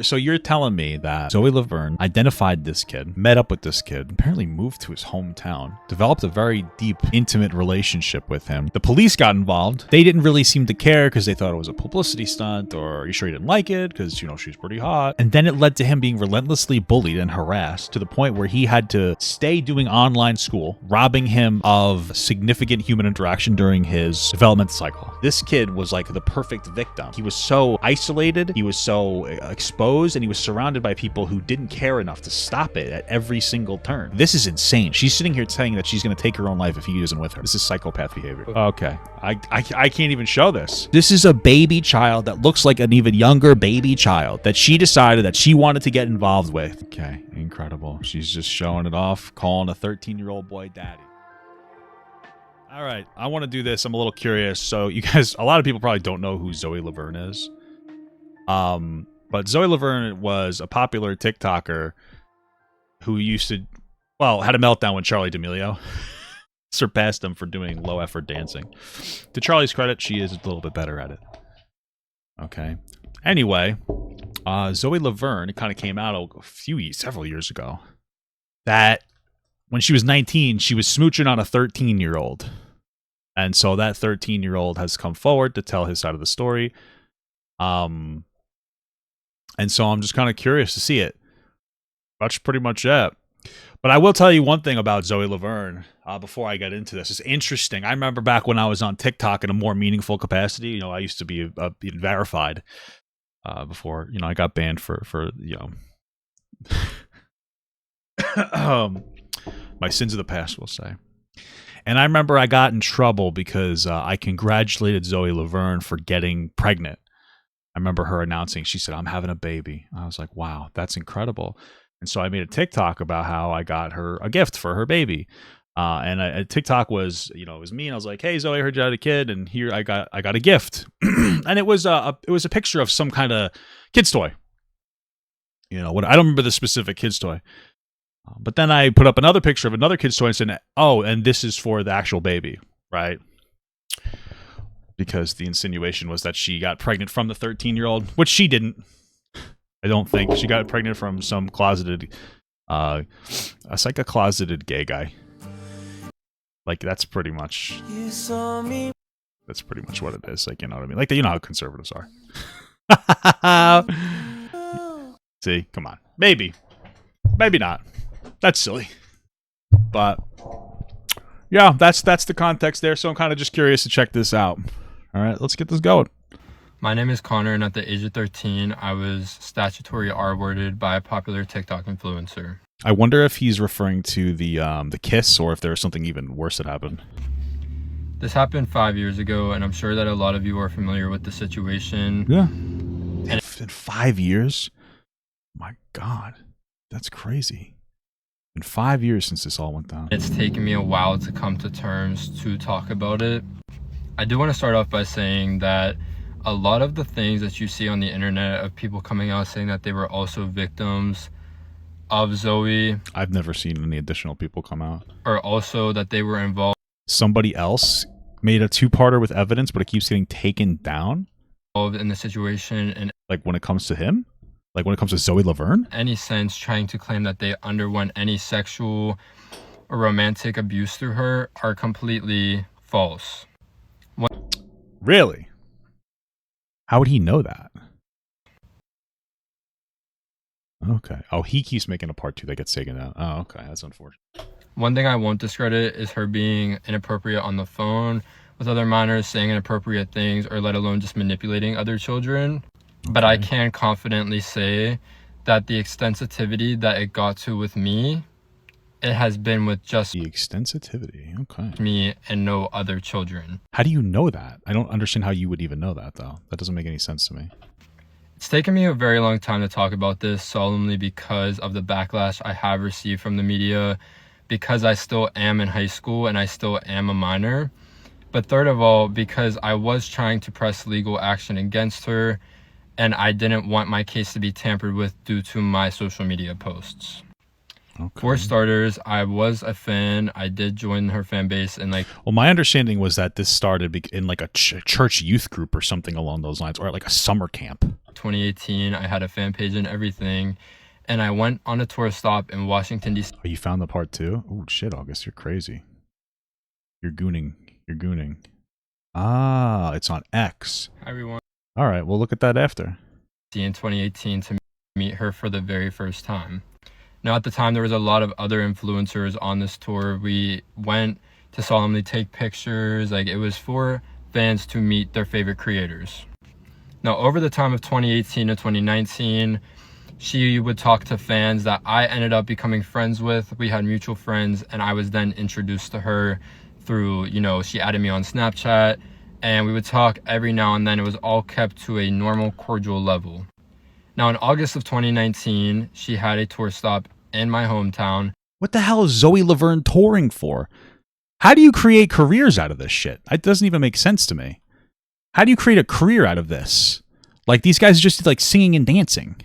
So you're telling me that Zoe Laverne identified this kid, met up with this kid, apparently moved to his hometown, developed a very deep, intimate relationship with him. The police got involved. They didn't really seem to care because they thought it was a publicity stunt, or are you sure you didn't like it? Because, you know, she's pretty hot. And then it led to him being relentlessly bullied and harassed to the point where he had to stay doing online school, robbing him of significant human interaction during his development cycle. This kid was like the perfect victim. He was so isolated, he was so exposed, and he was surrounded by people who didn't care enough to stop it at every single turn. This is insane. She's sitting here saying that she's going to take her own life if he isn't with her. This is psychopath behavior. Okay. I can't even show this. This is a baby child that looks like an even younger baby child that she decided that she wanted to get involved with. Okay. Incredible. She's just showing it off, calling a 13-year-old boy daddy. All right. I want to do this. I'm a little curious. So you guys, a lot of people probably don't know who Zoe Laverne is. But Zoe Laverne was a popular TikToker who used to, well, had a meltdown when Charli D'Amelio surpassed him for doing low-effort dancing. To Charli's credit, she is a little bit better at it. Okay. Anyway, Zoe Laverne, it kind of came out several years ago, that when she was 19, she was smooching on a 13-year-old. And so that 13-year-old has come forward to tell his side of the story. And so I'm just kind of curious to see it. That's pretty much it. But I will tell you one thing about Zoe Laverne before I get into this. It's interesting. I remember back when I was on TikTok in a more meaningful capacity. You know, I used to be verified before, you know, I got banned for you know, my sins of the past, we'll say. And I remember I got in trouble because I congratulated Zoe Laverne for getting pregnant. I remember her announcing, she said, "I'm having a baby." I was like, wow, that's incredible. And so I made a TikTok about how I got her a gift for her baby. And TikTok was, you know, it was me. And I was like, "Hey, Zoe, I heard you had a kid, and here I got a gift." And it was a picture of some kind of kid's toy. You know, I don't remember the specific kid's toy. But then I put up another picture of another kid's toy and said, "Oh, and this is for the actual baby," right? Because the insinuation was that she got pregnant from the 13-year-old, which she didn't. I don't think. She got pregnant from some closeted, it's like a closeted gay guy. Like, that's pretty much what it is. Like, you know what I mean? Like, you know how conservatives are. See? Come on. Maybe not. That's silly. But yeah, that's the context there. So I'm kind of just curious to check this out. All right, let's get this going. My name is Connor, and at the age of 13, I was statutory R-worded by a popular TikTok influencer. I wonder if he's referring to the kiss, or if there was something even worse that happened. This happened 5 years ago, and I'm sure that a lot of you are familiar with the situation. Yeah. In 5 years? My God, that's crazy. In 5 years since this all went down. It's taken me a while to come to terms to talk about it. I do want to start off by saying that a lot of the things that you see on the internet of people coming out saying that they were also victims of Zoe. I've never seen any additional people come out. Or also that they were involved. Somebody else made a two-parter with evidence, but it keeps getting taken down? In the situation. And like when it comes to him? Like when it comes to Zoe Laverne? Any sense trying to claim that they underwent any sexual or romantic abuse through her are completely false. Really? How would he know that? Okay. Oh, he keeps making a part 2 that gets taken out. Oh, okay. That's unfortunate. One thing I won't discredit is her being inappropriate on the phone with other minors, saying inappropriate things, or let alone just manipulating other children. Okay. But I can confidently say that the extensivity that it got to with me, it has been with just the extensivity. Okay. Me and no other children. How do you know that? I don't understand how you would even know that, though. That doesn't make any sense to me. It's taken me a very long time to talk about this solemnly because of the backlash I have received from the media, because I still am in high school and I still am a minor. But third of all, because I was trying to press legal action against her, and I didn't want my case to be tampered with due to my social media posts. Okay. For starters, I was a fan. I did join her fan base, and well, my understanding was that this started in like a church youth group or something along those lines, or at like a summer camp. 2018. I had a fan page and everything. And I went on a tour stop in Washington, D.C. Oh, you found the part 2? Oh, shit, August, you're crazy. You're gooning. You're gooning. Ah, it's on X. Everyone. All right, we'll look at that after. In 2018 to meet her for the very first time. Now, at the time, there was a lot of other influencers on this tour. We went to solemnly take pictures. Like, it was for fans to meet their favorite creators. Now, over the time of 2018 to 2019, she would talk to fans that I ended up becoming friends with. We had mutual friends, and I was then introduced to her through, she added me on Snapchat, and we would talk every now and then. It was all kept to a normal, cordial level. Now, in August of 2019, she had a tour stop in my hometown. What the hell is Zoe Laverne touring for? How do you create careers out of this shit? It doesn't even make sense to me. How do you create a career out of this? Like, these guys are just like singing and dancing.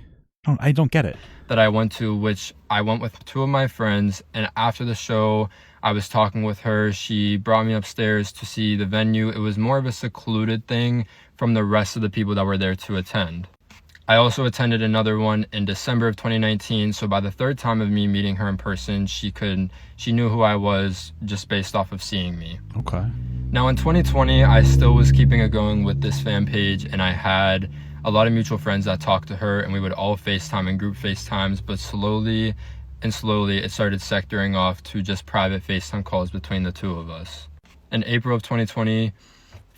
I don't get it. That I went to, which I went with 2 of my friends, and after the show, I was talking with her. She brought me upstairs to see the venue. It was more of a secluded thing from the rest of the people that were there to attend. I also attended another one in December of 2019, so by the 3rd time of me meeting her in person, she knew who I was just based off of seeing me. Okay. Now, in 2020, I still was keeping it going with this fan page, and I had a lot of mutual friends that talked to her, and we would all FaceTime and group FaceTimes, but slowly it started sectoring off to just private FaceTime calls between the 2 of us. In April of 2020,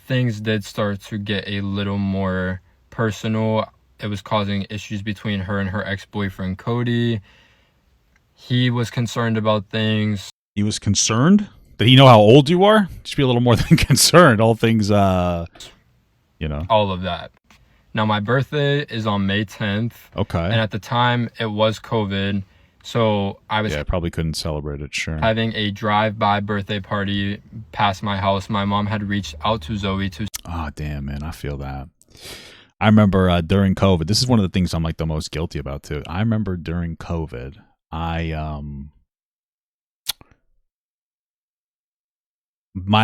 things did start to get a little more personal. It was causing issues between her and her ex-boyfriend, Cody. He was concerned about things. He was concerned? Did he know how old you are? Just be a little more than concerned. All things, All of that. Now, my birthday is on May 10th. Okay. And at the time, it was COVID. So I probably couldn't celebrate it, sure. Having a drive-by birthday party past my house. My mom had reached out to Zoe to... Oh, damn, man. I feel that. I remember during COVID, this is one of the things I'm like the most guilty about too. I remember during COVID, my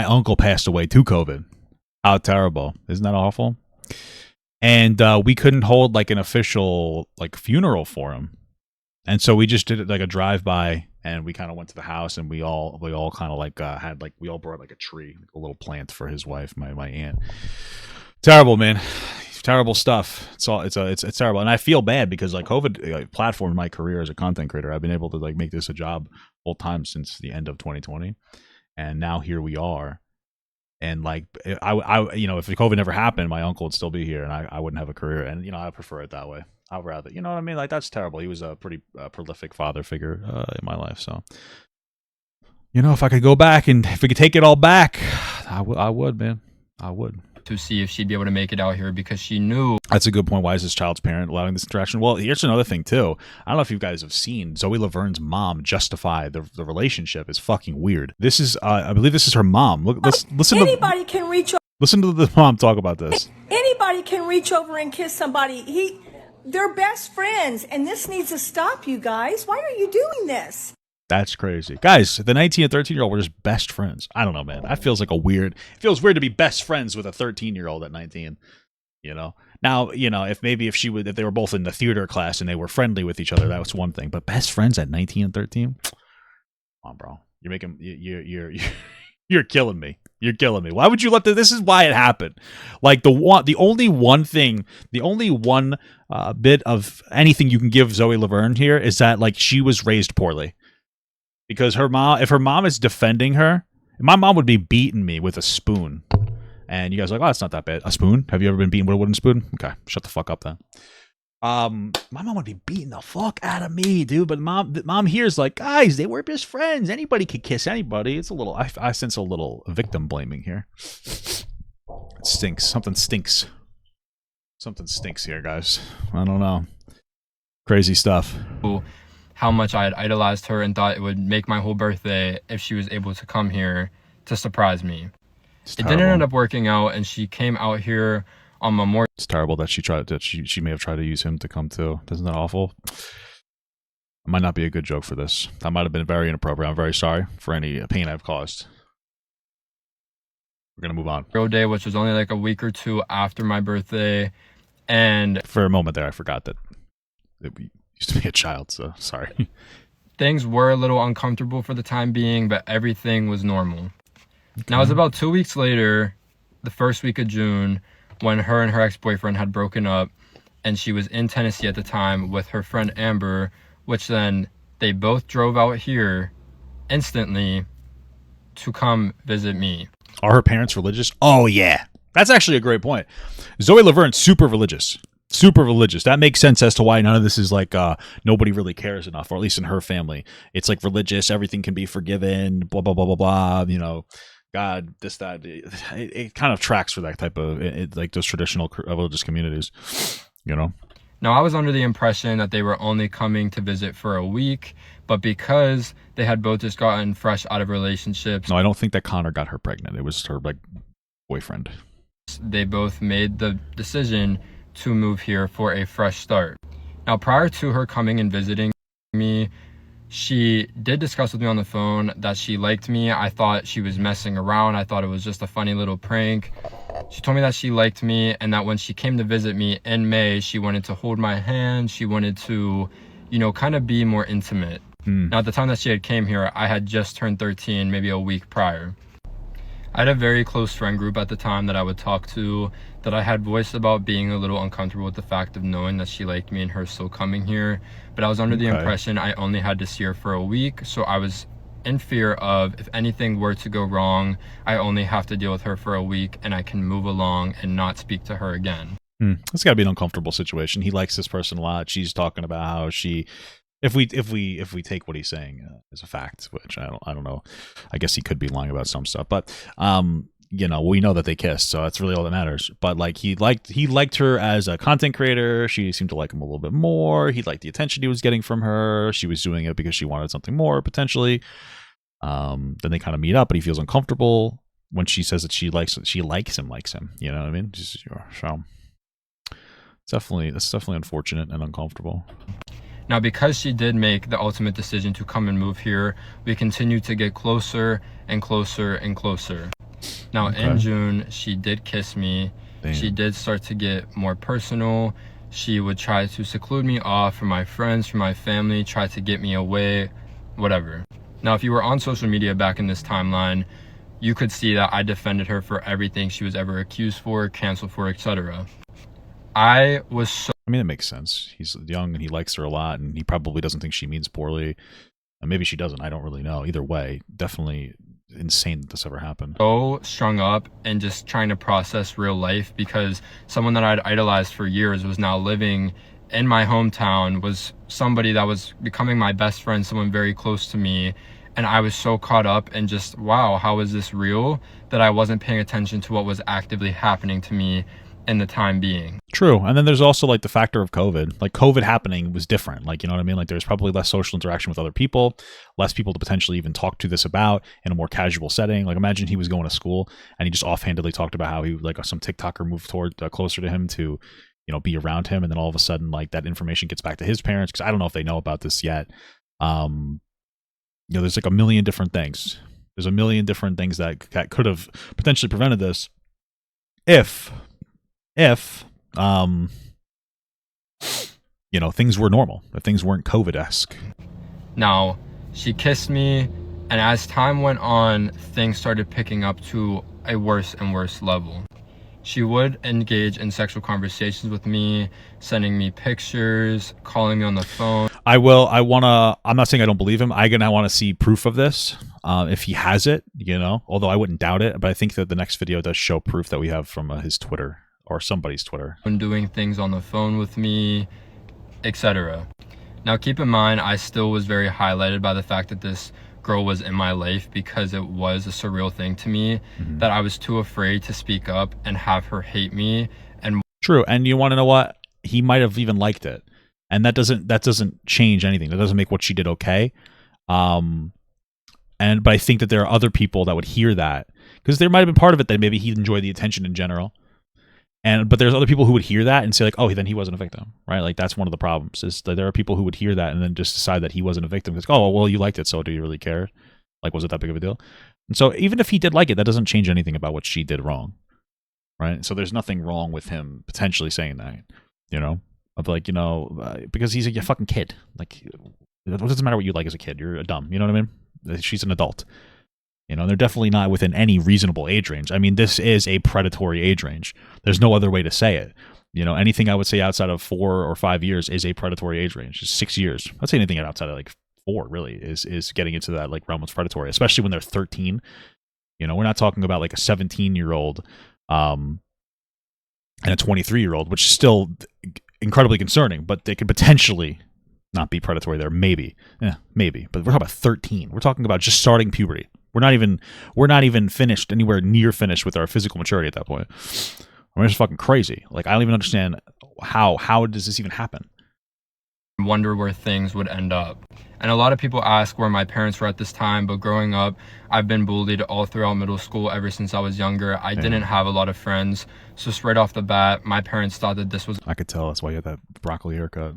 uncle passed away to COVID. How terrible. Isn't that awful? And we couldn't hold like an official like funeral for him. And so we just did it like a drive-by, and we kind of went to the house, and we all kind of like had like, we all brought like a tree, like a little plant for his wife, my aunt. Terrible, man. Terrible stuff. It's terrible, and I feel bad because like COVID platformed my career as a content creator. I've been able to like make this a job full time since the end of 2020, and now here we are. And like I if COVID never happened, my uncle would still be here, and I wouldn't have a career. And I prefer it that way. I'd rather, you know what I mean? Like, that's terrible. He was a pretty prolific father figure in my life. So, if I could go back and if we could take it all back, I would, man. I would. To see if she'd be able to make it out here because she knew. That's a good point. Why is this child's parent allowing this interaction? Well, here's another thing, too. I don't know if you guys have seen Zoe Laverne's mom justify the relationship is fucking weird. This is, I believe this is her mom. Look, listen Anybody can reach. Listen to the mom talk about this. Anybody can reach over and kiss somebody. They're best friends, and this needs to stop, you guys. Why are you doing this? That's crazy. Guys, the 19 and 13-year-old were just best friends. I don't know, man. That feels like it feels weird to be best friends with a 13-year-old at 19, Now, if they were both in the theater class and they were friendly with each other, that was one thing. But best friends at 19 and 13? Come on, bro. You're making you're killing me. You're killing me. Why would you let this is why it happened. Like the only one bit of anything you can give Zoe Laverne here is that like she was raised poorly. Because if her mom is defending her, my mom would be beating me with a spoon. And you guys are like, oh, that's not that bad. A spoon? Have you ever been beaten with a wooden spoon? Okay, shut the fuck up then. My mom would be beating the fuck out of me, dude. But mom here's like, guys, they were best friends. Anybody could kiss anybody. It's a little, I sense a little victim blaming here. It stinks. Something stinks. Something stinks here, guys. I don't know. Crazy stuff. How much I had idolized her and thought it would make my whole birthday if she was able to come here to surprise me. It didn't end up working out, and she came out here on Memorial. It's terrible that she may have tried to use him to come too. Isn't that awful? It might not be a good joke for this. That might have been very inappropriate. I'm very sorry for any pain I've caused. We're gonna move on. Day, which was only like a week or two after my birthday. And For a moment there, I forgot that it used to be a child, so sorry. things were a little uncomfortable for the time being, but everything was normal. Now, it was about 2 weeks later, the first week of June, when her and her ex-boyfriend had broken up, and she was in Tennessee at the time with her friend Amber, which then they both drove out here instantly to come visit me. Are her parents religious? Oh, yeah. That's actually a great point. Zoe Laverne's super religious. Super religious. That makes sense as to why none of this is like nobody really cares enough, or at least in her family. It's like religious. Everything can be forgiven, blah, blah, blah, blah, blah. You know, God, this, that. It kind of tracks for that type of, like those traditional religious communities, you know? Now, I was under the impression that they were only coming to visit for a week, but because they had both just gotten fresh out of relationships. No, I don't think that Connor got her pregnant. It was her like boyfriend. They both made the decision to move here for a fresh start. Now, prior to her coming and visiting me, she did discuss with me on the phone that she liked me. I thought she was messing around. I thought it was just a funny little prank. She told me that she liked me and that when she came to visit me in May, she wanted to hold my hand. She wanted to, you know, kind of be more intimate. Now, at the time that she had came here, I had just turned 13, maybe a week prior. I had a very close friend group at the time that I would talk to, that I had voiced about being a little uncomfortable with the fact of knowing that she liked me and her still coming here. But I was under the impression I only had to see her for a week. So I was in fear of, if anything were to go wrong, I only have to deal with her for a week and I can move along and not speak to her again. It's got to be an uncomfortable situation. He likes this person a lot. She's talking about how she... If we take what he's saying as a fact, which I don't know, I guess he could be lying about some stuff, but you know, we know that they kissed, so that's really all that matters. But like he liked her as a content creator. She seemed to like him a little bit more. He liked the attention he was getting from her. She was doing it because she wanted something more potentially. Then they kind of meet up, but he feels uncomfortable when she says that she likes him. You know what I mean? So that's definitely unfortunate and uncomfortable. Now, because she did make the ultimate decision to come and move here, we continued to get closer and closer and closer. Now, in June, she did kiss me. Damn. She did start to get more personal. She would try to seclude me off from my friends, from my family, try to get me away, whatever. Now, if you were on social media back in this timeline, you could see that I defended her for everything she was ever accused for, canceled for, etc. I mean, it makes sense. He's young and he likes her a lot, and he probably doesn't think she means poorly. And maybe she doesn't. I don't really know. Either way, definitely insane that this ever happened. so strung up and just trying to process real life, because someone that I'd idolized for years was now living in my hometown, was somebody that was becoming my best friend, someone very close to me. And I was so caught up and just, wow, how is this real? That I wasn't paying attention to what was actively happening to me in the time being. True. And then there's also like the factor of COVID. Like COVID happening was different. Like, you know what I mean? Like there's probably less social interaction with other people, less people to potentially even talk to this about in a more casual setting. Like imagine he was going to school and he just offhandedly talked about how he, like some TikToker moved toward closer to him to, you know, be around him. And then all of a sudden, like that information gets back to his parents. Cause I don't know if they know about this yet. You know, there's like a million different things. There's a million different things that could have potentially prevented this if you know, things were normal, if things weren't COVID-esque. Now, she kissed me, and as time went on, things started picking up to a worse and worse level. She would engage in sexual conversations with me, sending me pictures, calling me on the phone. I'm not saying I don't believe him. I want to see proof of this. If he has it, you know, although I wouldn't doubt it, but I think that the next video does show proof that we have from his Twitter or somebody's Twitter. When doing things on the phone with me, etc. Now, keep in mind, I still was very highlighted by the fact that this girl was in my life, because it was a surreal thing to me that I was too afraid to speak up and have her hate me. And true. And you want to know what? He might have even liked it. And that doesn't change anything. That doesn't make what she did okay. But I think that there are other people that would hear that, because there might have been part of it that maybe he enjoyed the attention in general. But there's other people who would hear that and say like, oh, then he wasn't a victim, right? Like that's one of the problems, is that there are people who would hear that and then just decide that he wasn't a victim. It's like, oh, well, you liked it, so do you really care? Like, was it that big of a deal? And so even if he did like it, that doesn't change anything about what she did wrong, right? So there's nothing wrong with him potentially saying that. you know, of like, because he's a fucking kid. Like, it doesn't matter what you like as a kid. You're a dumb. You know what I mean? She's an adult. They're definitely not within any reasonable age range. I mean, this is a predatory age range. There's no other way to say it. Anything I would say outside of 4 or 5 years is a predatory age range. It's 6 years. I'd say anything outside of like 4 really is getting into that like realm of predatory, especially when they're 13. We're not talking about like a 17-year-old and a 23-year-old, which is still incredibly concerning, but they could potentially not be predatory there. Maybe. Maybe. But we're talking about 13. We're talking about just starting puberty. We're not even finished, anywhere near finished with our physical maturity at that point. It's just fucking crazy. Like, I don't even understand how does this even happen? Wonder where things would end up. And a lot of people ask where my parents were at this time, but growing up, I've been bullied all throughout middle school ever since I was younger. I didn't have a lot of friends. So straight off the bat, my parents thought that this was... I could tell. That's why you had that broccoli haircut.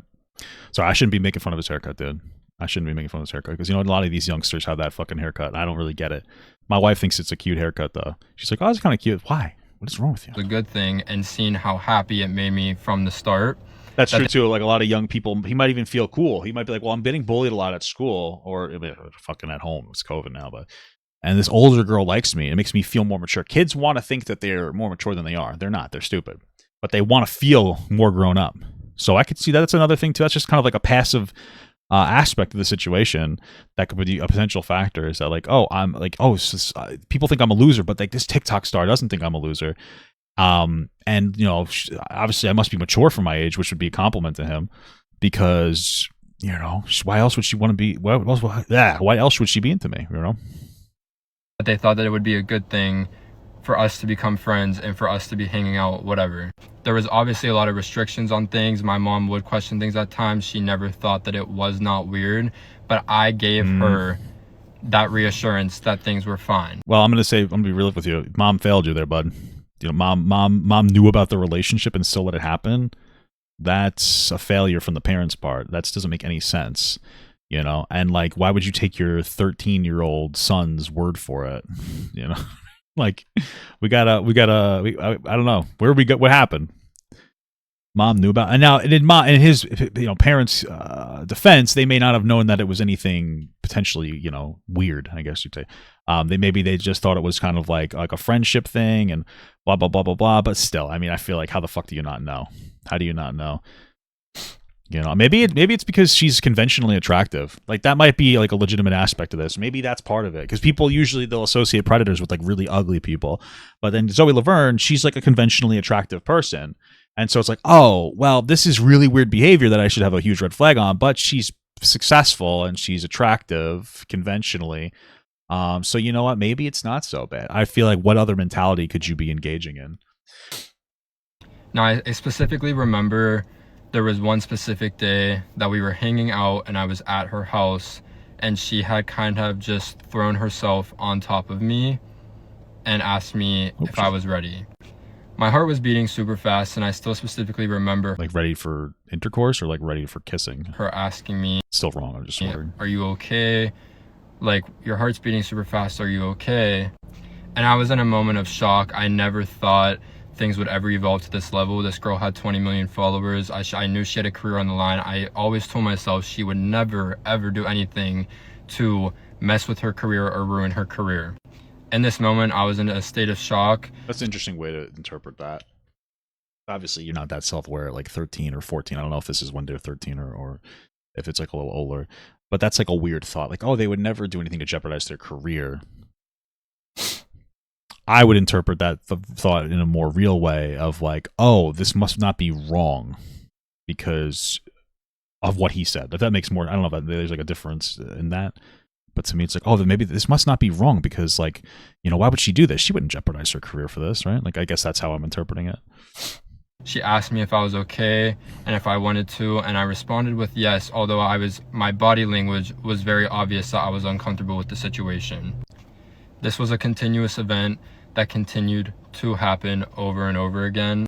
Sorry, I shouldn't be making fun of his haircut, dude. I shouldn't be making fun of his haircut because, a lot of these youngsters have that fucking haircut. I don't really get it. My wife thinks it's a cute haircut, though. She's like, oh, it's kind of cute. Why? What is wrong with you? A good thing, and seeing how happy it made me from the start. That's true, too. Like, a lot of young people, he might even feel cool. He might be like, well, I'm getting bullied a lot at school or fucking at home. It's COVID now, and this older girl likes me. It makes me feel more mature. Kids want to think that they're more mature than they are. They're not. They're stupid. But they want to feel more grown up. So I could see that's another thing, too. That's just kind of like a passive aspect of the situation that could be a potential factor, is that like, people think I'm a loser, but like this TikTok star doesn't think I'm a loser. And obviously I must be mature for my age, which would be a compliment to him, because why else would she want to be? Why else would she be into me? But they thought that it would be a good thing for us to become friends and for us to be hanging out, whatever. There was obviously a lot of restrictions on things. My mom would question things at times. She never thought that it was not weird, but I gave her that reassurance that things were fine. Well, I'm gonna be real with you. Mom failed you there, bud. Mom knew about the relationship and still let it happen. That's a failure from the parents' part. That doesn't make any sense. And like, why would you take your 13-year-old son's word for it? Like, I don't know what happened. Mom knew about, and now in his parents' defense, they may not have known that it was anything potentially weird, I guess you'd say. They just thought it was kind of like a friendship thing and blah blah blah blah blah. But still, I mean, I feel like, how the fuck do you not know? How do you not know? Maybe it's because she's conventionally attractive. Like, that might be like a legitimate aspect of this. Maybe that's part of it, because people usually, they'll associate predators with like really ugly people. But then Zoe Laverne, she's like a conventionally attractive person. And so it's like, oh, well, this is really weird behavior that I should have a huge red flag on, but she's successful and she's attractive conventionally. So you know what? Maybe it's not so bad. I feel like, what other mentality could you be engaging in? Now, I specifically remember there was one specific day that we were hanging out and I was at her house, and she had kind of just thrown herself on top of me and asked me if I was ready. My heart was beating super fast, and I still specifically remember, like, ready for intercourse or like ready for kissing? Her asking me, still wrong, I'm just wondering, are you okay? Like, your heart's beating super fast, are you okay? And I was in a moment of shock. I never thought things would ever evolve to this level. This girl had 20 million followers. I knew she had a career on the line. I always told myself she would never ever do anything to mess with her career or ruin her career. In this moment, I was in a state of shock. That's an interesting way to interpret that. Obviously, you're not that self-aware at like 13 or 14. I don't know if this is when they're 13 or if it's like a little older. But that's like a weird thought. Like, oh, they would never do anything to jeopardize their career. I would interpret that thought in a more real way of like, oh, this must not be wrong because of what he said. If that makes more, I don't know if there's like a difference in that. But to me, it's like, oh, then maybe this must not be wrong because, like, why would she do this? She wouldn't jeopardize her career for this, right? Like, I guess that's how I'm interpreting it. She asked me if I was okay and if I wanted to, and I responded with yes, although my body language was very obvious that I was uncomfortable with the situation. This was a continuous event that continued to happen over and over again.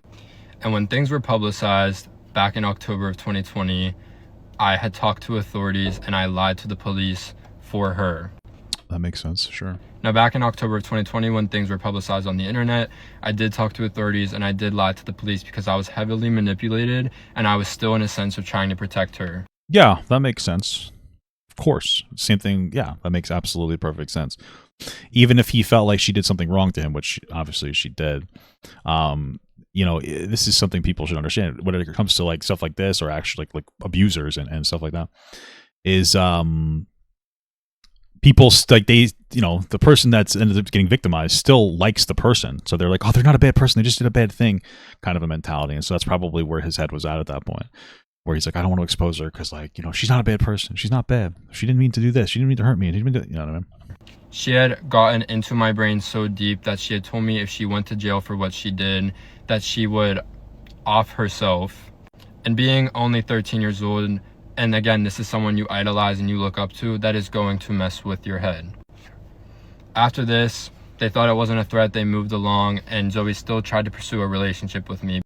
And when things were publicized back in October of 2020, I had talked to authorities and I lied to the police for her. that makes sense. Sure. Now, back in October of 2020, when things were publicized on the internet, I did talk to authorities and I did lie to the police because I was heavily manipulated and I was still in a sense of trying to protect her. Yeah, that makes sense. Of course. Same thing. Yeah, that makes absolutely perfect sense. Even if he felt like she did something wrong to him, which obviously she did, you know, this is something people should understand when it comes to like stuff like this, or actually like abusers and stuff like that, is people like they, you know, the person that's ended up getting victimized still likes the person, so they're like, oh, they're not a bad person, they just did a bad thing, kind of a mentality. And so that's probably where his head was at that point, where he's like, I don't want to expose her because, like, you know, she's not a bad person, she's not bad, she didn't mean to do this, she didn't mean to hurt me, she didn't mean to, you know what I mean? She had gotten into my brain so deep that she had told me if she went to jail for what she did, that she would off herself. And being only 13 years old, and again, this is someone you idolize and you look up to, that is going to mess with your head. After this, they thought it wasn't a threat, they moved along, and Zoe still tried to pursue a relationship with me.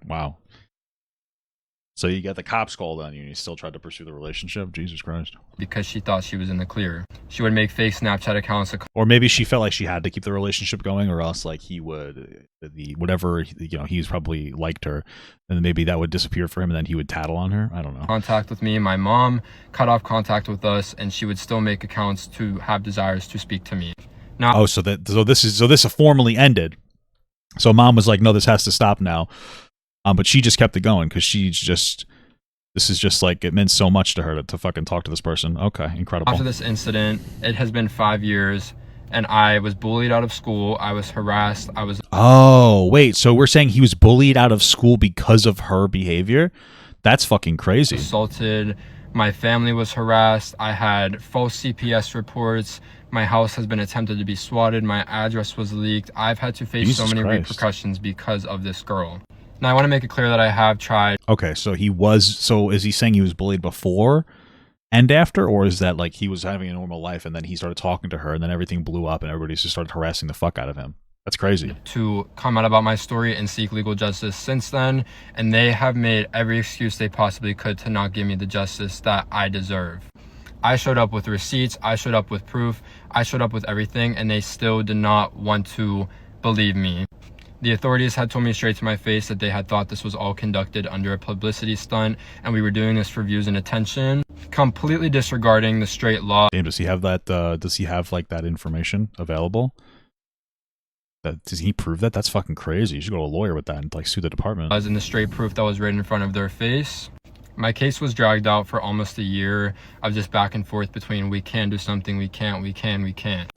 Wow. So you get the cops called on you and you still tried to pursue the relationship? Jesus Christ. Because she thought she was in the clear. She would make fake Snapchat accounts. Or maybe she felt like she had to keep the relationship going, or else like he would, whatever, you know, he's probably liked her, and then maybe that would disappear for him and then he would tattle on her. I don't know. Contact with me. My mom cut off contact with us, and she would still make accounts to have desires to speak to me. Now, so this formally ended. So mom was like, no, this has to stop now. But she just kept it going because this is just like, it meant so much to her to fucking talk to this person. Okay, incredible. After this incident, it has been 5 years, and I was bullied out of school. I was harassed. Oh, wait. So we're saying he was bullied out of school because of her behavior? That's fucking crazy. Assaulted. My family was harassed. I had false CPS reports. My house has been attempted to be swatted. My address was leaked. I've had to face so many repercussions because of this girl. Now, I want to make it clear that I have tried. Okay, so is he saying he was bullied before and after, or is that like he was having a normal life and then he started talking to her and then everything blew up and everybody just started harassing the fuck out of him? That's crazy. To come out about my story and seek legal justice since then, and they have made every excuse they possibly could to not give me the justice that I deserve. I showed up with receipts, I showed up with proof, I showed up with everything, and they still did not want to believe me. The authorities had told me straight to my face that they had thought this was all conducted under a publicity stunt and we were doing this for views and attention, completely disregarding the straight law. Damn, does he have that, does he have like that information available? Does he prove that? That's fucking crazy. You should go to a lawyer with that and like sue the department. As in the straight proof that was right in front of their face. My case was dragged out for almost a year of just back and forth between we can do something, we can't, we can, we can't.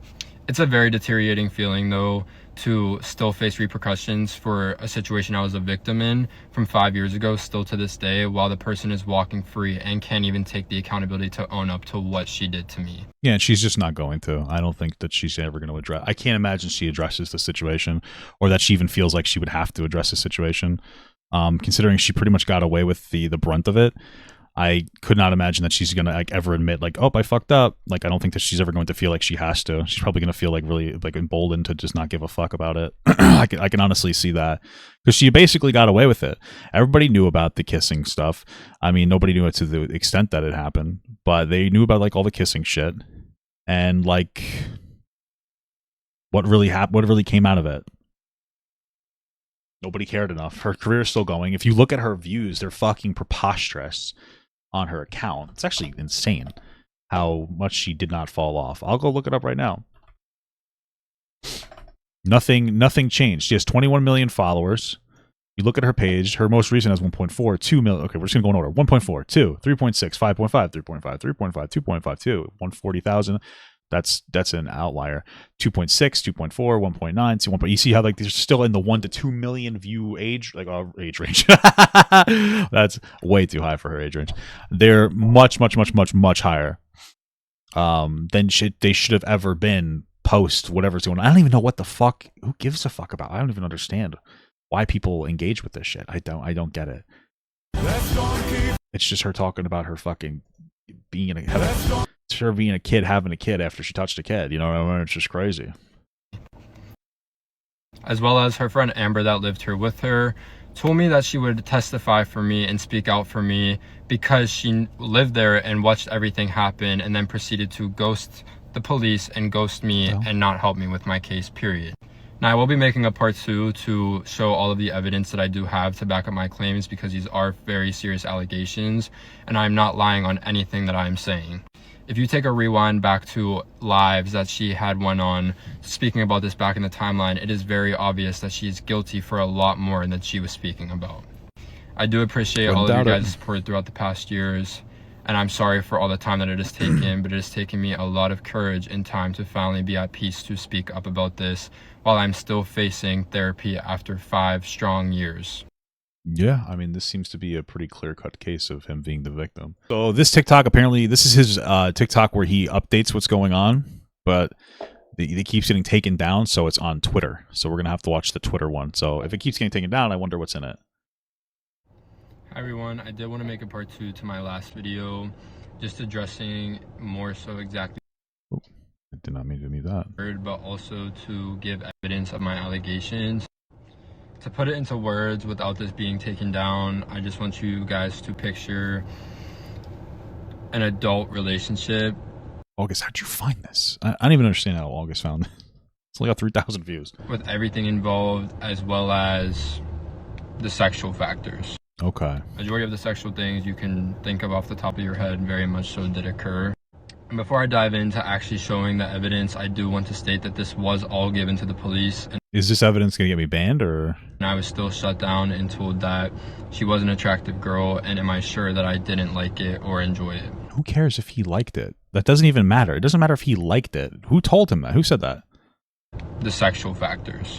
It's a very deteriorating feeling though, to still face repercussions for a situation I was a victim in from 5 years ago, still to this day, while the person is walking free and can't even take the accountability to own up to what she did to me. Yeah, and she's just not going to. I don't think that she's ever going to address. I can't imagine she addresses the situation, or that she even feels like she would have to address the situation. Considering she pretty much got away with the brunt of it, I could not imagine that she's gonna like ever admit like, oh, I fucked up. Like, I don't think that she's ever going to feel like she has to. She's probably gonna feel like really like emboldened to just not give a fuck about it. I can honestly see that, because she basically got away with it. Everybody knew about the kissing stuff. I mean, nobody knew it to the extent that it happened, but they knew about like all the kissing shit and like what really happened, what really came out of it. Nobody cared enough. Her career is still going. If you look at her views, they're fucking preposterous on her account. It's actually insane how much she did not fall off. I'll go look it up right now. Nothing changed. She has 21 million followers. You look at her page, her most recent has 1.4, 2 million. Okay, we're just going to go in order. 1.4, 2, 3.6, 5.5, 3.5, 3.5, 2.52, 140,000. That's an outlier. 2.6, 2.4, 1.9, 1. You see how like they're still in the 1 to 2 million view age range. That's way too high for her age range. They're much higher than they should have ever been post whatever's going on. I don't even know what the fuck. Who gives a fuck about? I don't even understand why people engage with this shit. I don't get it. It's just her talking about her fucking being her being a kid, having a kid after she touched a kid. You know what I mean? It's just crazy. As well as her friend Amber that lived here with her told me that she would testify for me and speak out for me because she lived there and watched everything happen and then proceeded to ghost the police and ghost me and not help me with my case, period. Now, I will be making a part 2 to show all of the evidence that I do have to back up my claims, because these are very serious allegations and I'm not lying on anything that I'm saying. If you take a rewind back to lives that she had went on speaking about this back in the timeline, it is very obvious that she is guilty for a lot more than she was speaking about. I do appreciate all of you guys' support throughout the past years, and I'm sorry for all the time that it has taken, but it has taken me a lot of courage and time to finally be at peace to speak up about this while I'm still facing therapy after 5 strong years. Yeah, I mean, this seems to be a pretty clear-cut case of him being the victim. So this TikTok, apparently, this is his TikTok where he updates what's going on, but it keeps getting taken down, so it's on Twitter. So we're going to have to watch the Twitter one. So if it keeps getting taken down, I wonder what's in it. Hi everyone, I did want to make a part 2 to my last video, just addressing more so exactly. Oh, I did not mean to do that. But also to give evidence of my allegations. To put it into words without this being taken down, I just want you guys to picture an adult relationship. August, how'd you find this? I don't even understand how August found it. It's only got 3,000 views. With everything involved, as well as the sexual factors. Okay. Majority of the sexual things you can think of off the top of your head very much so did occur. And before I dive into actually showing the evidence, I do want to state that this was all given to the police. Is this evidence going to get me banned, or? And I was still shut down and told that she was an attractive girl, and am I sure that I didn't like it or enjoy it? Who cares if he liked it? That doesn't even matter. It doesn't matter if he liked it. Who told him that? Who said that? The sexual factors.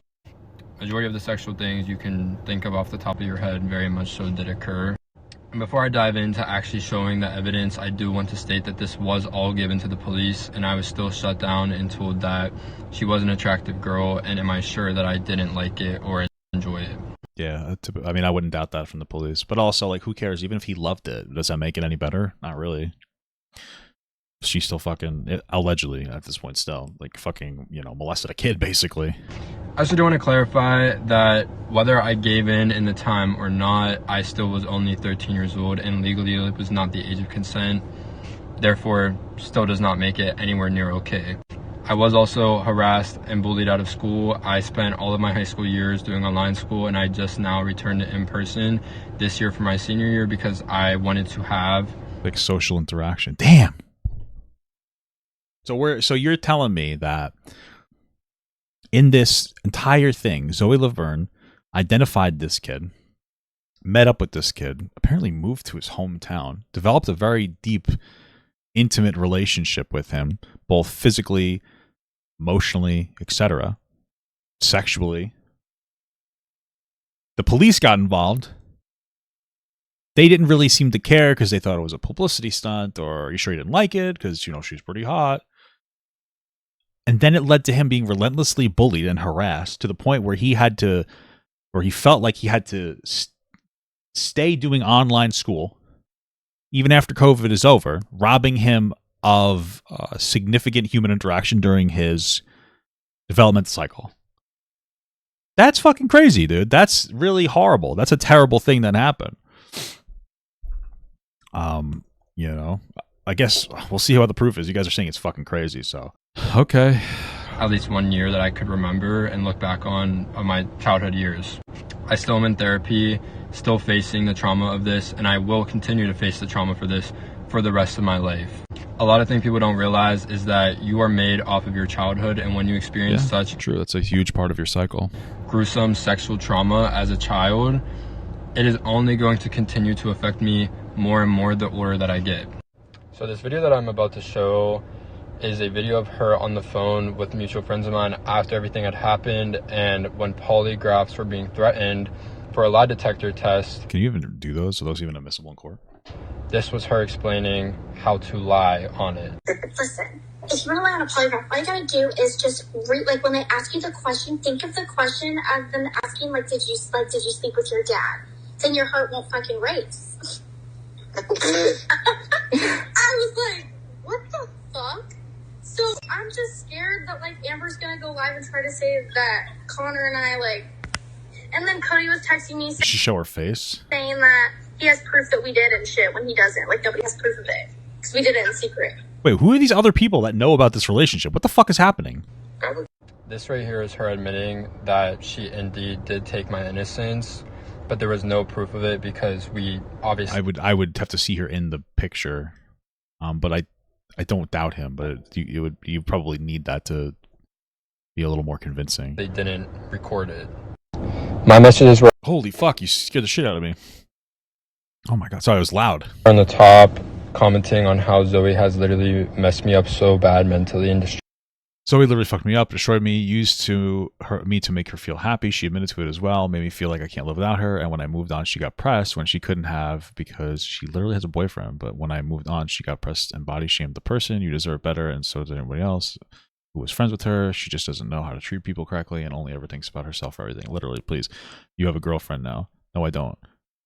Majority of the sexual things you can think of off the top of your head very much so did occur. And before I dive into actually showing the evidence, I do want to state that this was all given to the police, and I was still shut down and told that she was an attractive girl, and am I sure that I didn't like it or enjoy it? Yeah, I mean, I wouldn't doubt that from the police. But also, like, who cares? Even if he loved it, does that make it any better? Not really. She's still fucking, allegedly, at this point still, like, fucking, you know, molested a kid, basically. I also do want to clarify that whether I gave in the time or not, I still was only 13 years old, and legally it was not the age of consent. Therefore, still does not make it anywhere near okay. I was also harassed and bullied out of school. I spent all of my high school years doing online school, and I just now returned to in-person this year for my senior year because I wanted to have like social interaction. Damn. So you're telling me that in this entire thing, Zoe Laverne identified this kid, met up with this kid, apparently moved to his hometown, developed a very deep, intimate relationship with him, both physically, emotionally, etc., sexually. The police got involved. They didn't really seem to care because they thought it was a publicity stunt, or are you sure you didn't like it? Because, you know, she's pretty hot. And then it led to him being relentlessly bullied and harassed to the point where he felt like he had to stay doing online school even after COVID is over, robbing him of significant human interaction during his development cycle. That's fucking crazy, dude. That's really horrible. That's a terrible thing that happened. You know, I guess we'll see how the proof is. You guys are saying it's fucking crazy, so. Okay. At least 1 year that I could remember and look back on my childhood years. I still am in therapy, still facing the trauma of this, and I will continue to face the trauma for this for the rest of my life. A lot of things people don't realize is that you are made off of your childhood, and when you experience such true, that's a huge part of your cycle. Gruesome sexual trauma as a child, it is only going to continue to affect me more and more the older that I get. So this video that I'm about to show is a video of her on the phone with mutual friends of mine after everything had happened and when polygraphs were being threatened for a lie detector test. Can you even do those? Are those even admissible in court? This was her explaining how to lie on it. Listen, if you want to lie on a polygraph, all you gotta do is just like when they ask you the question, think of the question as them asking like, did you sleep with your dad? Then your heart won't fucking race. I was like, what the fuck? So I'm just scared that like Amber's gonna go live and try to say that Connor and I like, and then Cody was texting me Did she show her face? saying that he has proof that we did and shit when he doesn't. Like nobody has proof of it because we did it in secret. Wait, who are these other people that know about this relationship? What the fuck is happening? This right here is her admitting that she indeed did take my innocence, but there was no proof of it because we obviously... I would have to see her in the picture, but I don't doubt him. But you probably need that to be a little more convincing. They didn't record it. My messages were... Holy fuck! You scared the shit out of me. Oh my god! Sorry, it was loud. On the top, commenting on how Zoe has literally messed me up so bad mentally and destroyed. Zoe literally fucked me up, destroyed me, used me to make her feel happy. She admitted to it as well, made me feel like I can't live without her. And when I moved on, she got pressed when she couldn't have because she literally has a boyfriend. But when I moved on, she got pressed and body shamed the person. You deserve better, and so does everybody else who was friends with her. She just doesn't know how to treat people correctly and only ever thinks about herself for everything. Literally, please. You have a girlfriend now. No, I don't.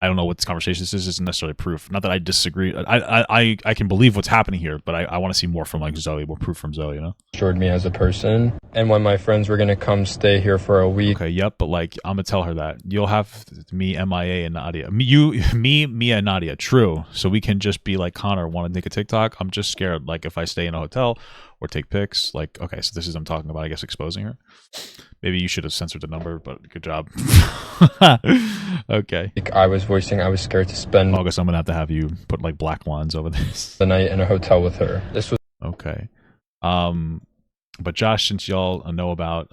I don't know what this conversation is. This isn't necessarily proof. Not that I disagree. I can believe what's happening here, but I want to see more from like Zoe, more proof from Zoe, you know? Destroyed me as a person. And when my friends were going to come stay here for a week. Okay, yep, but like, I'm going to tell her that. You'll have me, MIA, and Nadia. Me, Mia, and Nadia. True. So we can just be like, Connor, want to make a TikTok? I'm just scared. Like, if I stay in a hotel or take pics, like, okay, so this is I'm talking about, I guess, exposing her. Maybe you should have censored the number, but good job. Okay. I was scared to spend August, I'm going to have you put like black lines over this. the night in a hotel with her. This was okay. But Josh, since y'all know about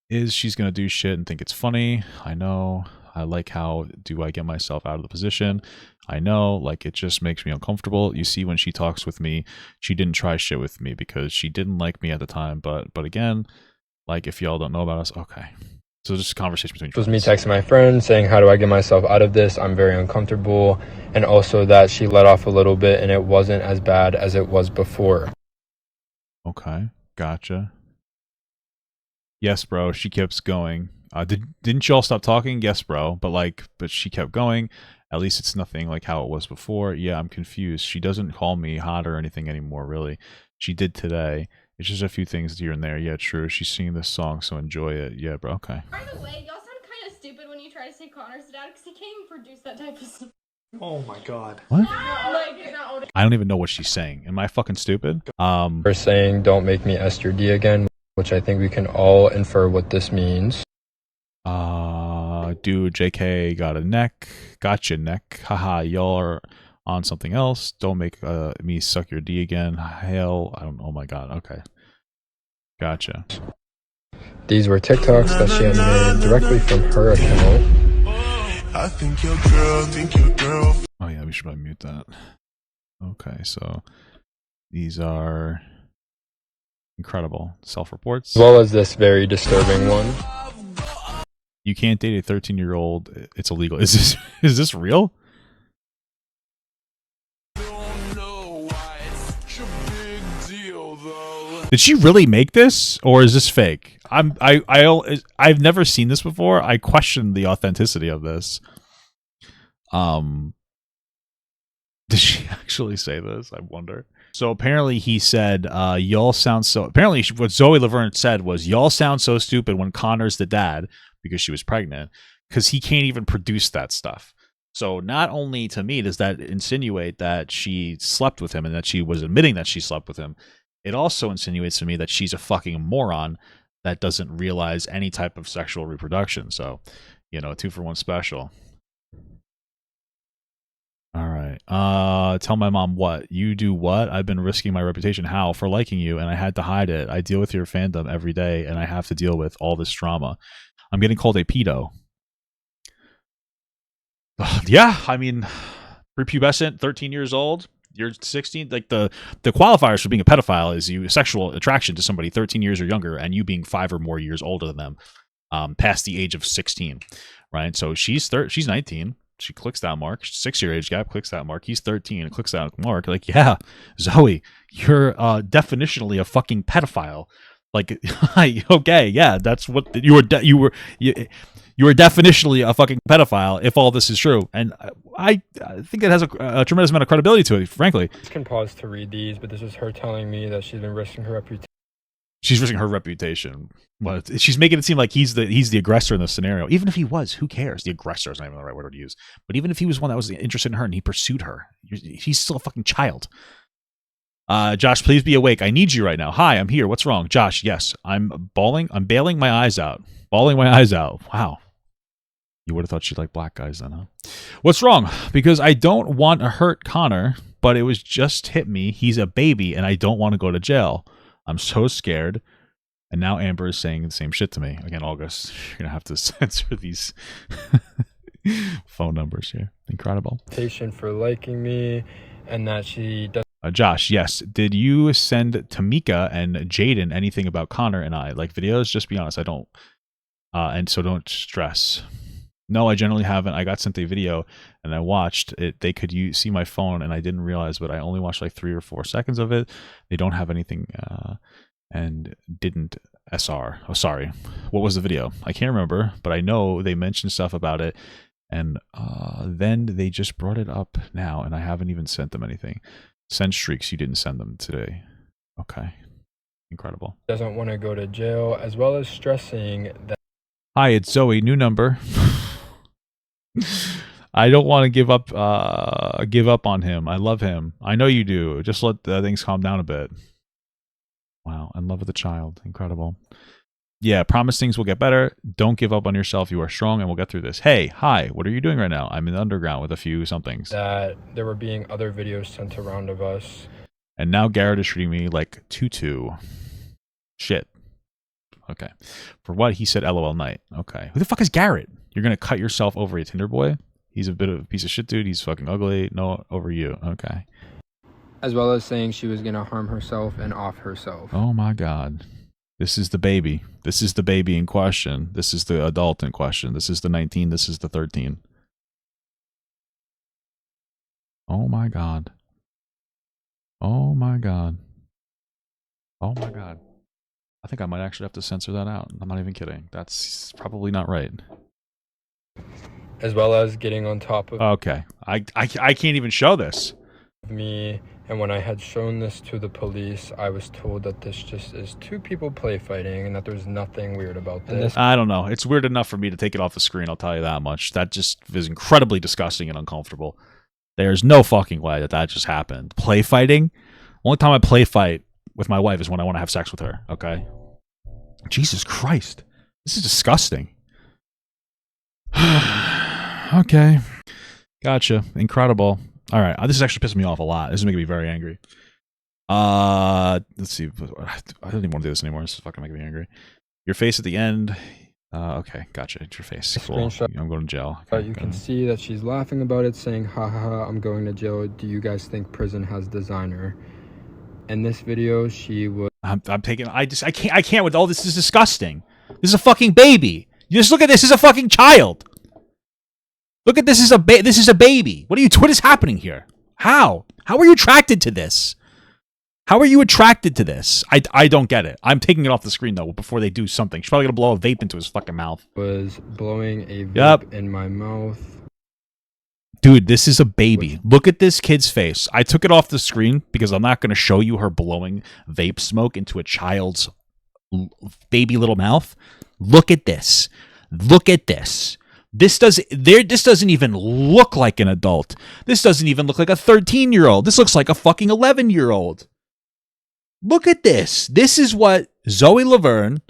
is she's going to do shit and think it's funny. I know. I like how do I get myself out of the position. I know, like, it just makes me uncomfortable. You see, when she talks with me, she didn't try shit with me because she didn't like me at the time. But again, like, if y'all don't know about us, okay. So just a conversation between friends. It was me texting my friend saying, how do I get myself out of this? I'm very uncomfortable. And also that she let off a little bit and it wasn't as bad as it was before. Okay, gotcha. Yes, bro, she keeps going. Didn't y'all stop talking? Yes, bro. But she kept going. At least it's nothing like how it was before. Yeah, I'm confused. She doesn't call me hot or anything anymore, really. She did today. It's just a few things here and there. Yeah, true. She's singing this song, so enjoy it. Yeah, bro. Okay. By the way, y'all sound kind of stupid when you try to say Connor's dad because he can't even produce that type of stuff. Oh my god. What? I don't even know what she's saying. Am I fucking stupid? We're saying don't make me S your D again, which I think we can all infer what this means. Dude, JK got a neck. Gotcha, neck. Haha, y'all are on something else. Don't make me suck your D again. Hell, I don't know. Oh my god. Okay. Gotcha. These were TikToks that she had made directly from her account. I think your girl. Oh yeah, we should probably mute that. Okay, so these are incredible self-reports. As well as this very disturbing one. You can't date a 13-year-old. It's illegal. Is this real? Did she really make this, or is this fake? I've never seen this before. I question the authenticity of this. Did she actually say this? I wonder. So apparently he said, y'all sound so... Apparently what Zoe Laverne said was, y'all sound so stupid when Connor's the dad, because she was pregnant, because he can't even produce that stuff. So not only to me does that insinuate that she slept with him and that she was admitting that she slept with him, it also insinuates to me that she's a fucking moron that doesn't realize any type of sexual reproduction. So, you know, 2-for-1 special. All right. Tell my mom what? You do what? I've been risking my reputation. How? For liking you, and I had to hide it. I deal with your fandom every day, and I have to deal with all this drama. I'm getting called a pedo. Yeah, I mean, prepubescent, 13 years old. You're 16. Like the qualifiers for being a pedophile is you sexual attraction to somebody 13 years or younger, and you being 5 or more years older than them, past the age of 16, right? So she's 19. She clicks that mark. 6-year age gap, clicks that mark. He's 13, clicks that mark. Like, yeah, Zoe, you're definitionally a fucking pedophile. Like, okay, yeah, that's what you were definitionally a fucking pedophile if all this is true. And I think it has a tremendous amount of credibility to it, frankly. I can pause to read these, but this is her telling me that she's been risking her reputation. She's risking her reputation. But she's making it seem like he's the aggressor in this scenario. Even if he was, who cares? The aggressor is not even the right word to use. But even if he was one that was interested in her and he pursued her, he's still a fucking child. Josh, please be awake. I need you right now. Hi, I'm here. What's wrong? Josh, yes. I'm bawling. I'm bailing my eyes out. Bawling my eyes out. Wow. You would have thought she liked black guys then, huh? What's wrong? Because I don't want to hurt Connor, but it was just hit me. He's a baby, and I don't want to go to jail. I'm so scared. And now Amber is saying the same shit to me. Again, August, you're going to have to censor these phone numbers here. Incredible. Patient for liking me, and that she does. Josh, yes. Did you send Tamika and Jaden anything about Connor and I? Like videos? Just be honest. I don't. And so don't stress. No, I generally haven't. I got sent a video and I watched it. They could see my phone and I didn't realize, but I only watched like 3 or 4 seconds of it. They don't have anything and didn't SR. Oh, sorry. What was the video? I can't remember, but I know they mentioned stuff about it. And then they just brought it up now and I haven't even sent them anything. Send streaks. You didn't send them today. Okay. Incredible. Doesn't want to go to jail, as well as stressing that. Hi, it's Zoe. New number. I don't want to give up on him. I love him. I know you do. Just let things calm down a bit. Wow. In love with a child. Incredible. Yeah, promise things will get better. Don't give up on yourself. You are strong and we'll get through this. Hey, hi. What are you doing right now? I'm in the underground with a few somethings. That there were being other videos sent around of us. And now Garrett is treating me like Tutu. Shit. Okay. For what? He said LOL night. Okay. Who the fuck is Garrett? You're going to cut yourself over a Tinder boy? He's a bit of a piece of shit, dude. He's fucking ugly. No, over you. Okay. As well as saying she was going to harm herself and off herself. Oh my God. This is the baby. This is the baby in question. This is the adult in question. This is the 19. This is the 13. Oh my God. Oh my God. Oh my God. I think I might actually have to censor that out. I'm not even kidding. That's probably not right. As well as getting on top of Okay. I can't even show this. me. And when I had shown this to the police, I was told that this just is 2 people play fighting and that there's nothing weird about this. I don't know. It's weird enough for me to take it off the screen, I'll tell you that much. That just is incredibly disgusting and uncomfortable. There's no fucking way that that just happened. Play fighting? Only time I play fight with my wife is when I want to have sex with her, okay? Jesus Christ. This is disgusting. Okay. Gotcha. Incredible. All right. This is actually pissing me off a lot. This is making me very angry. Let's see. I don't even want to do this anymore. This is fucking making me angry. Your face at the end. Okay. Gotcha. It's your face. Cool. I'm going to jail. Okay, You can see that she's laughing about it, saying, ha ha ha, I'm going to jail. Do you guys think prison has designer? In this video, she was... I'm taking... I can't with all this. This is disgusting. This is a fucking baby. You just look at this. This is a fucking child. Look at this. This is a baby. What is happening here? How are you attracted to this? How are you attracted to this? I don't get it. I'm taking it off the screen though before they do something. She's probably gonna blow a vape into his fucking mouth. Was blowing a vape in my mouth. Dude, this is a baby. Look at this kid's face. I took it off the screen because I'm not going to show you her blowing vape smoke into a child's baby little mouth. Look at this. Look at this. This doesn't even look like an adult. This doesn't even look like a 13-year-old. This looks like a fucking 11-year-old. Look at this. This is what Zoe Laverne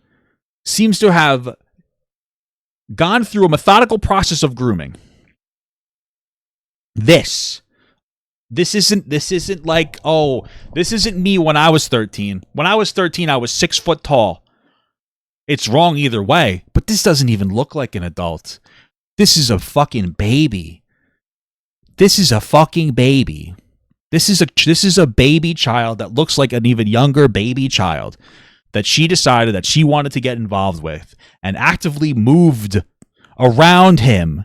seems to have gone through a methodical process of grooming. This isn't like, oh, this isn't me when I was 13. When I was 13, I was 6 foot tall. It's wrong either way, but this doesn't even look like an adult. This is a fucking baby. This is a fucking baby. This is a baby child that looks like an even younger baby child that she decided that she wanted to get involved with and actively moved around him.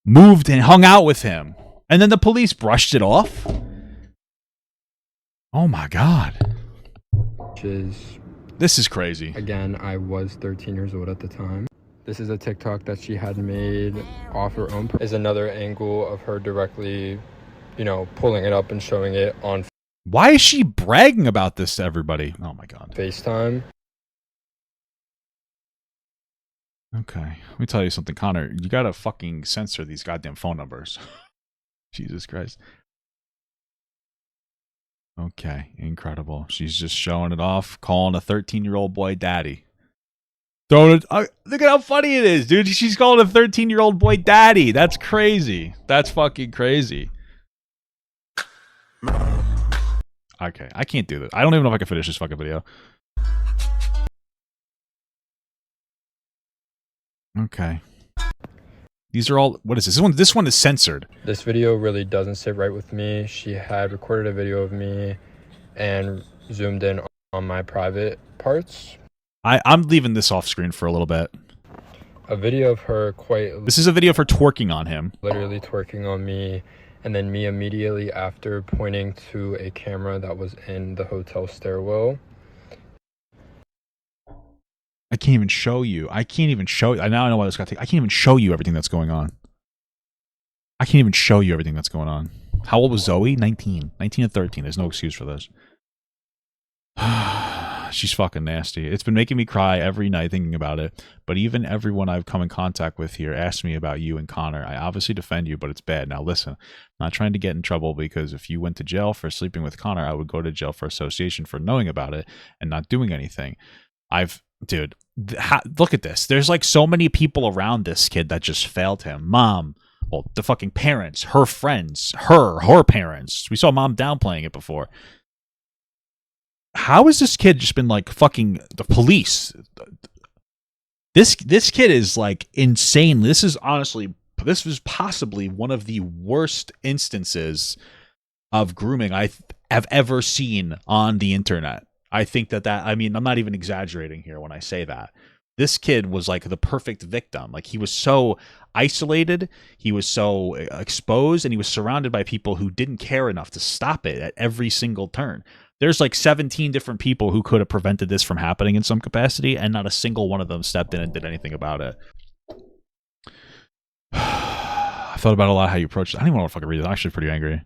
Moved and hung out with him. And then the police brushed it off. Oh my God. This is crazy. Again, I was 13 years old at the time. This is a TikTok that she had made off her own. Is another angle of her directly, pulling it up and showing it on Why is she bragging about this to everybody? Oh my God. FaceTime. Okay, let me tell you something, Connor. You gotta fucking censor these goddamn phone numbers. Jesus Christ. Okay, incredible. She's just showing it off, calling a 13-year-old boy daddy. Throwing it. Look at how funny it is, dude. She's calling a 13-year-old boy daddy. That's crazy. That's fucking crazy. Okay, I can't do this. I don't even know if I can finish this fucking video. Okay. These are all, what is this? This one is censored. This video really doesn't sit right with me. She had recorded a video of me and zoomed in on my private parts. I'm leaving this off screen for a little bit. A video of her This is a video of her twerking on him. Literally twerking on me, and then me immediately after pointing to a camera that was in the hotel stairwell. I can't even show you. I now I know why this got taken. I can't even show you everything that's going on. I can't even show you everything that's going on. How old was Zoe? 19. 19 and 13. There's no excuse for this. She's fucking nasty. It's been making me cry every night thinking about it. But even everyone I've come in contact with here asked me about you and Connor. I obviously defend you, but it's bad. Now listen, I'm not trying to get in trouble because if you went to jail for sleeping with Connor, I would go to jail for association for knowing about it and not doing anything. Dude, look at this. There's like so many people around this kid that just failed him. Mom, well, the fucking parents, her friends, her parents. We saw mom downplaying it before. How has this kid just been like fucking the police? This kid is like insane. This is possibly one of the worst instances of grooming I have ever seen on the internet. I think I mean, I'm not even exaggerating here when I say that. This kid was like the perfect victim. Like he was so isolated, he was so exposed, and he was surrounded by people who didn't care enough to stop it at every single turn. There's like 17 different people who could have prevented this from happening in some capacity, and not a single one of them stepped in and did anything about it. I thought about a lot how you approached it. I don't even want to fucking read it. I'm actually pretty angry.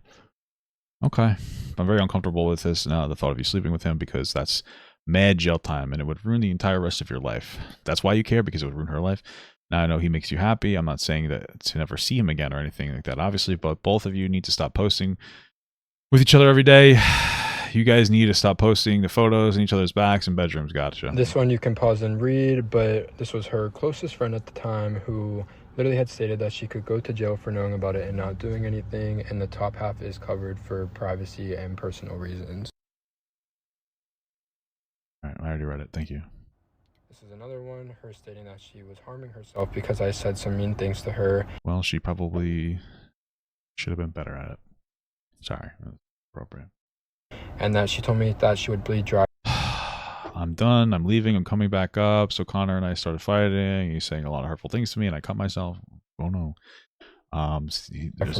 Okay. I'm very uncomfortable with this now, the thought of you sleeping with him, because that's mad jail time and it would ruin the entire rest of your life. That's why you care, because it would ruin her life. Now I know he makes you happy. I'm not saying that to never see him again or anything like that, obviously, but both of you need to stop posting with each other every day. You guys need to stop posting the photos in each other's backs and bedrooms. Gotcha. This one you can pause and read, but this was her closest friend at the time who literally had stated that she could go to jail for knowing about it and not doing anything, and the top half is covered for privacy and personal reasons. All right, I already read it. Thank you. This is another one, her stating that she was harming herself because I said some mean things to her. Well, she probably should have been better at it. Sorry, that's appropriate. And that she told me that she would bleed dry. I'm done. I'm leaving. I'm coming back up. So Connor and I started fighting. He's saying a lot of hurtful things to me, and I cut myself. Oh no. For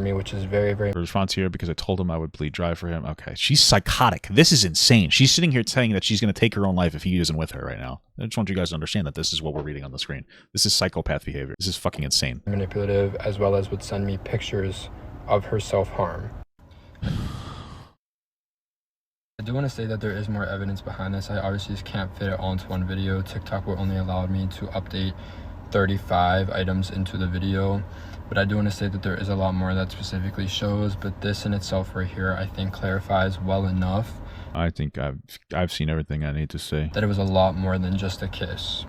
me, which is very, very. Response here because I told him I would bleed dry for him. Okay, she's psychotic. This is insane. She's sitting here saying that she's going to take her own life if he isn't with her right now. I just want you guys to understand that this is what we're reading on the screen. This is psychopath behavior. This is fucking insane. Manipulative, as well as would send me pictures of her self-harm. I do want to say that there is more evidence behind this. I obviously just can't fit it all into one video. TikTok will only allow me to update 35 items into the video, but I do want to say that there is a lot more that specifically shows, but this in itself right here I think clarifies well enough. I think I've seen everything I need to say. That it was a lot more than just a kiss.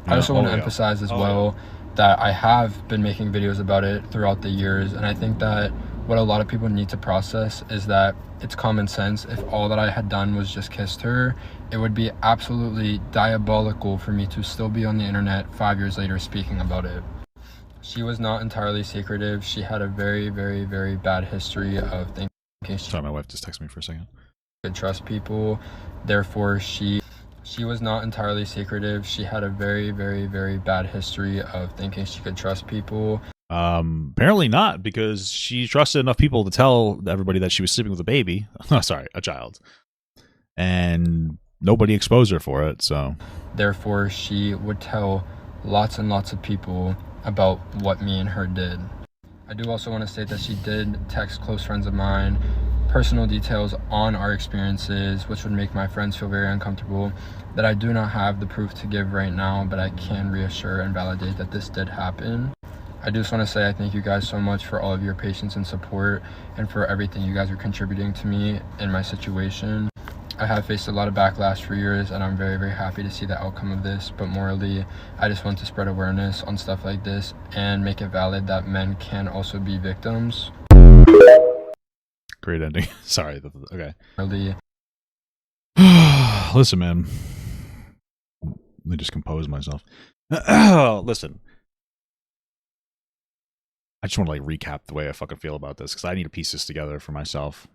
I also want to emphasize as well that I have been making videos about it throughout the years, and I think that what a lot of people need to process is that it's common sense. If all that I had done was just kissed her, it would be absolutely diabolical for me to still be on the internet 5 years later speaking about it. She was not entirely secretive. She had a very, very, very bad history of thinking Sorry, my wife just texted me for a second. Could trust people. Therefore, she was not entirely secretive. She had a very, very, very bad history of thinking she could trust people. Apparently not, because she trusted enough people to tell everybody that she was sleeping with a baby. Sorry, a child. And nobody exposed her for it, so. Therefore, she would tell lots and lots of people about what me and her did. I do also want to state that she did text close friends of mine personal details on our experiences, which would make my friends feel very uncomfortable, that I do not have the proof to give right now, but I can reassure and validate that this did happen. I just want to say I thank you guys so much for all of your patience and support and for everything you guys are contributing to me in my situation. I have faced a lot of backlash for years, and I'm very, very happy to see the outcome of this. But morally, I just want to spread awareness on stuff like this and make it valid that men can also be victims. Great ending. Sorry. Okay. Really. Listen, man. Let me just compose myself. Listen. I just want to like recap the way I fucking feel about this because I need to piece this together for myself.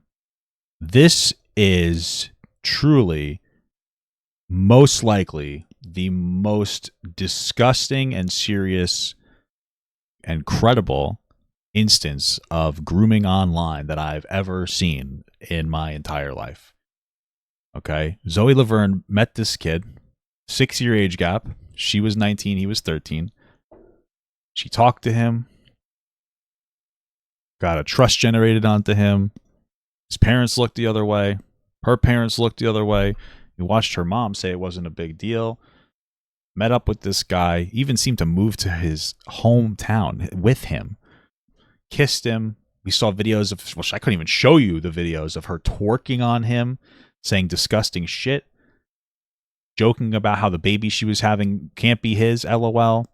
This is truly, most likely, the most disgusting and serious and credible instance of grooming online that I've ever seen in my entire life. Okay? Zoe Laverne met this kid, 6-year age gap. She was 19, he was 13. She talked to him, got a trust generated onto him. His parents looked the other way. Her parents looked the other way. He watched her mom say it wasn't a big deal. Met up with this guy. Even seemed to move to his hometown with him. Kissed him. We saw videos of, well, I couldn't even show you the videos of her twerking on him, saying disgusting shit, joking about how the baby she was having can't be his, LOL,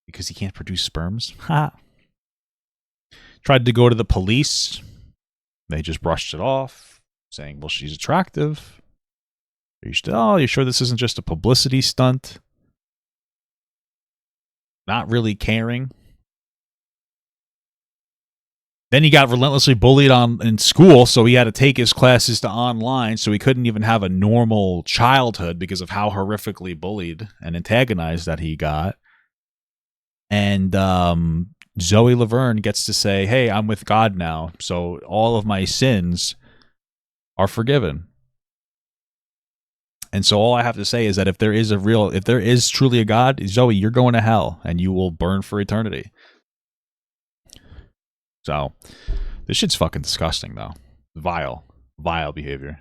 because he can't produce sperms. Ha. Tried to go to the police. They just brushed it off, saying, well, she's attractive. Are you sure this isn't just a publicity stunt? Not really caring. Then he got relentlessly bullied in school, so he had to take his classes to online, so he couldn't even have a normal childhood because of how horrifically bullied and antagonized that he got. And Zoe Laverne gets to say, hey, I'm with God now, so all of my sins are forgiven. And so all I have to say is that if there is truly a God, Zoe, you're going to hell and you will burn for eternity. So this shit's fucking disgusting, though. Vile behavior.